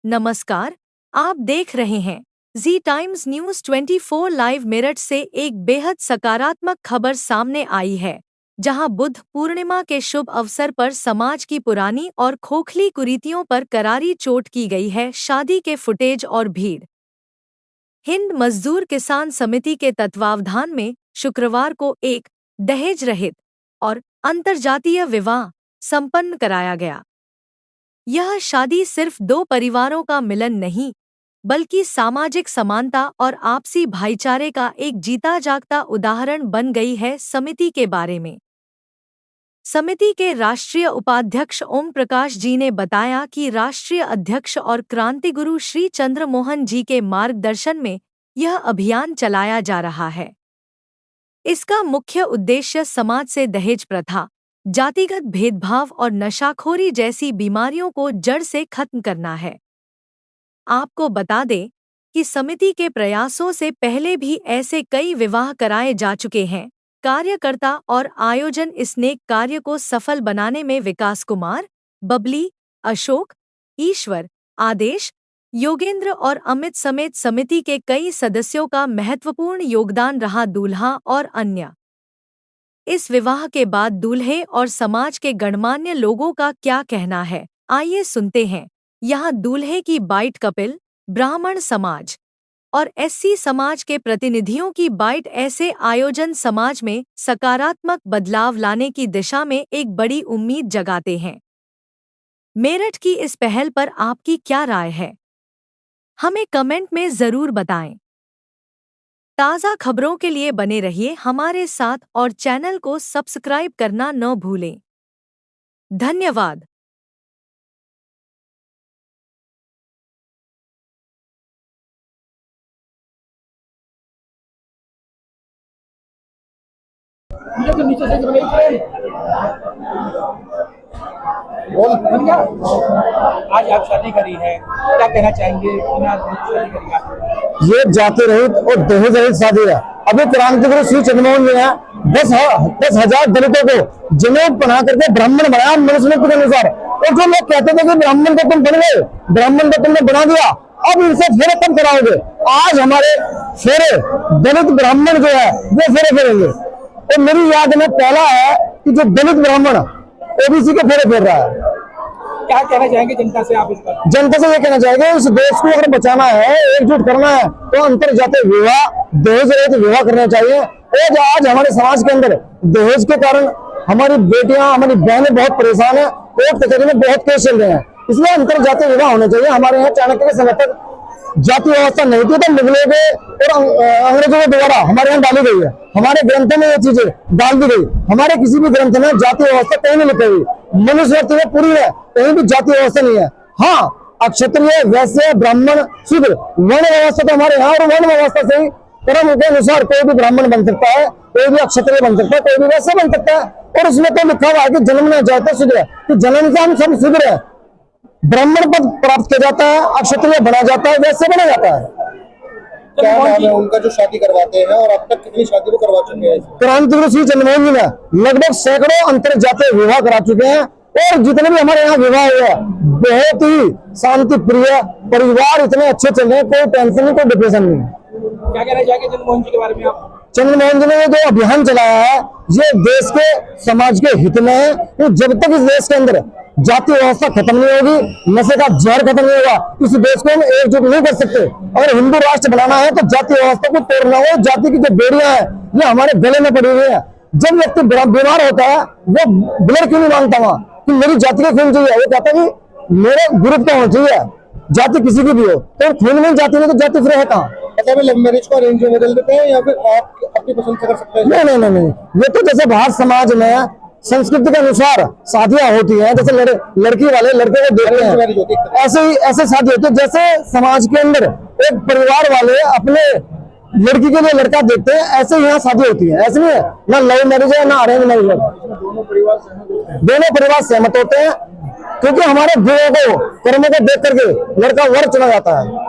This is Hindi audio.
नमस्कार, आप देख रहे हैं जी टाइम्स न्यूज 24 लाइव। मेरठ से एक बेहद सकारात्मक खबर सामने आई है, जहां बुद्ध पूर्णिमा के शुभ अवसर पर समाज की पुरानी और खोखली कुरीतियों पर करारी चोट की गई है। शादी के फुटेज और भीड़। हिंद मजदूर किसान समिति के तत्वावधान में शुक्रवार को एक दहेज रहित और अंतर्जातीय विवाह संपन्न कराया गया। यह शादी सिर्फ दो परिवारों का मिलन नहीं, बल्कि सामाजिक समानता और आपसी भाईचारे का एक जीता जागता उदाहरण बन गई है। समिति के बारे में समिति के राष्ट्रीय उपाध्यक्ष ओम प्रकाश जी ने बताया कि राष्ट्रीय अध्यक्ष और क्रांतिगुरु श्री चंद्रमोहन जी के मार्गदर्शन में यह अभियान चलाया जा रहा है। इसका मुख्य उद्देश्य समाज से दहेज प्रथा, जातिगत भेदभाव और नशाखोरी जैसी बीमारियों को जड़ से खत्म करना है। आपको बता दें कि समिति के प्रयासों से पहले भी ऐसे कई विवाह कराए जा चुके हैं। कार्यकर्ता और आयोजन इस नेक कार्य को सफल बनाने में विकास कुमार, बबली, अशोक, ईश्वर, आदेश, योगेंद्र और अमित समेत समिति के कई सदस्यों का महत्वपूर्ण योगदान रहा। दूल्हा और अन्य। इस विवाह के बाद दूल्हे और समाज के गणमान्य लोगों का क्या कहना है, आइए सुनते हैं। यहाँ दूल्हे की बाइट कपिल, ब्राह्मण समाज और एससी समाज के प्रतिनिधियों की बाइट। ऐसे आयोजन समाज में सकारात्मक बदलाव लाने की दिशा में एक बड़ी उम्मीद जगाते हैं। मेरठ की इस पहल पर आपकी क्या राय है, हमें कमेंट में जरूर बताएं। ताज़ा खबरों के लिए बने रहिए हमारे साथ और चैनल को सब्सक्राइब करना न भूलें। धन्यवाद। मुझे तो नीचे से बोल बन गया। आज आप शादी करी है, क्या कहना चाहेंगे? शादी करी आप, ये जाति रहित और दहेज रहित शादी है। अभी क्रांतिगुरु श्री चंद्रमोहन जी ने 10,000 दलितों को जिन्हें बना करके ब्राह्मण बनाया मनुस्मृति के अनुसार। और जो लोग कहते थे कि ब्राह्मण को तुम बन गए, ब्राह्मण को तुमने बना दिया, अब इनसे फेरे कब कराओगे? आज हमारे फेरे दलित ब्राह्मण जो है वो फेरे फेरेंगे। और मेरी याद में पहला है कि जो दलित ब्राह्मण ओबीसी के फेरे फेर रहा है। क्या कहना चाहेंगे जनता से आप इस पर? जनता से ये कहना चाहेंगे, इस देश को अगर बचाना है, एकजुट करना है, तो अंतरजातीय विवाह, दहेज रहित विवाह करना चाहिए। और आज हमारे समाज के अंदर दहेज के कारण हमारी बेटियां, हमारी बहनें बहुत परेशान है। कोर्ट कचहरी में बहुत केस चल रहे हैं, इसलिए अंतरजातीय विवाह होने चाहिए। हमारे यहाँ चाणक्य के समय तक जाति व्यवस्था नहीं थी, तो मुगलों के और अंग्रेजों के द्वारा हमारे यहाँ डाली गई है। हमारे ग्रंथों में ये चीजें डाल दी गई। हमारे किसी भी ग्रंथ में जाति व्यवस्था कहीं नहीं लिखी हुई। मनुस्मृति में पूरी है, कहीं भी जाति व्यवस्था नहीं है। हाँ, अक्षत्रिय, वैश्य, ब्राह्मण, शूद्र, वर्ण व्यवस्था तो हमारे यहाँ, और वर्ण व्यवस्था से ही कर्म के अनुसार कोई भी ब्राह्मण बन सकता है, कोई भी अक्षत्रिय बन सकता है, कोई भी वैश्य बन सकता है। और उसमें तो लिखा हुआ है कि जन्म में जाता शूद्र, कि जन्म से हम सब शूद्र है। ब्राह्मण पद प्राप्त किया जाता है, अक्षत्रिय बना जाता है, वैसे बना जाता है। क्या नाम है उनका जो शादी करवाते हैं, और अब तक कितनी शादी को करवा चुके हैं? क्रांतिगुरु श्री चंद्रमोहन जी ने लगभग सैकड़ों अंतरजातीय विवाह करा चुके हैं। और जितने भी हमारे यहाँ विवाह हुए हैं, बहुत ही शांति प्रिय, परिवार इतने अच्छे चल रहे हैं, कोई टेंशन नहीं, कोई डिप्रेशन नहीं। क्या कहना चाहेंगे चंद्रमोहन जी के बारे में आप? चंद्रमोहन जी ने जो अभियान चलाया है, ये देश के समाज के हित में है। तो जब तक इस देश के अंदर जाति व्यवस्था खत्म नहीं होगी, नशे का जहर खत्म नहीं होगा, इस देश को हम एकजुट नहीं कर सकते। अगर हिंदू राष्ट्र बनाना है तो जाति व्यवस्था को तोड़ना हो। जाति की जो बेड़ियां हैं ये हमारे गले में पड़ी हुई है। जब व्यक्ति बीमार होता है, वो ब्लड क्यों नहीं मांगता वहां कि मेरी जाति का खून चाहिए? वो कहता है कि मेरे ग्रुप का होना चाहिए, जाति किसी की भी हो। तो खून में जाति नहीं तो जाति फिर है कहाँ? मतलब लव मैरिज को अरेंज में बदल देते हैं, या फिर आप अपनी पसंद से कर सकते हैं? नहीं, ये तो जैसे भारत समाज में संस्कृति के अनुसार शादियां होती हैं, जैसे लड़की वाले लड़के को देखते हैं, ऐसे शादी होती है। जैसे समाज के अंदर एक परिवार वाले अपने लड़की के लिए लड़का देखते हैं, ऐसे यहाँ शादी होती है। ऐसे नहीं है, ना लव मैरिज है ना अरेंज मैरिज है। दोनों परिवार सहमत होते हैं, क्योंकि हमारे गुणों को, कर्मों को देख करके लड़का वर चुना जाता है।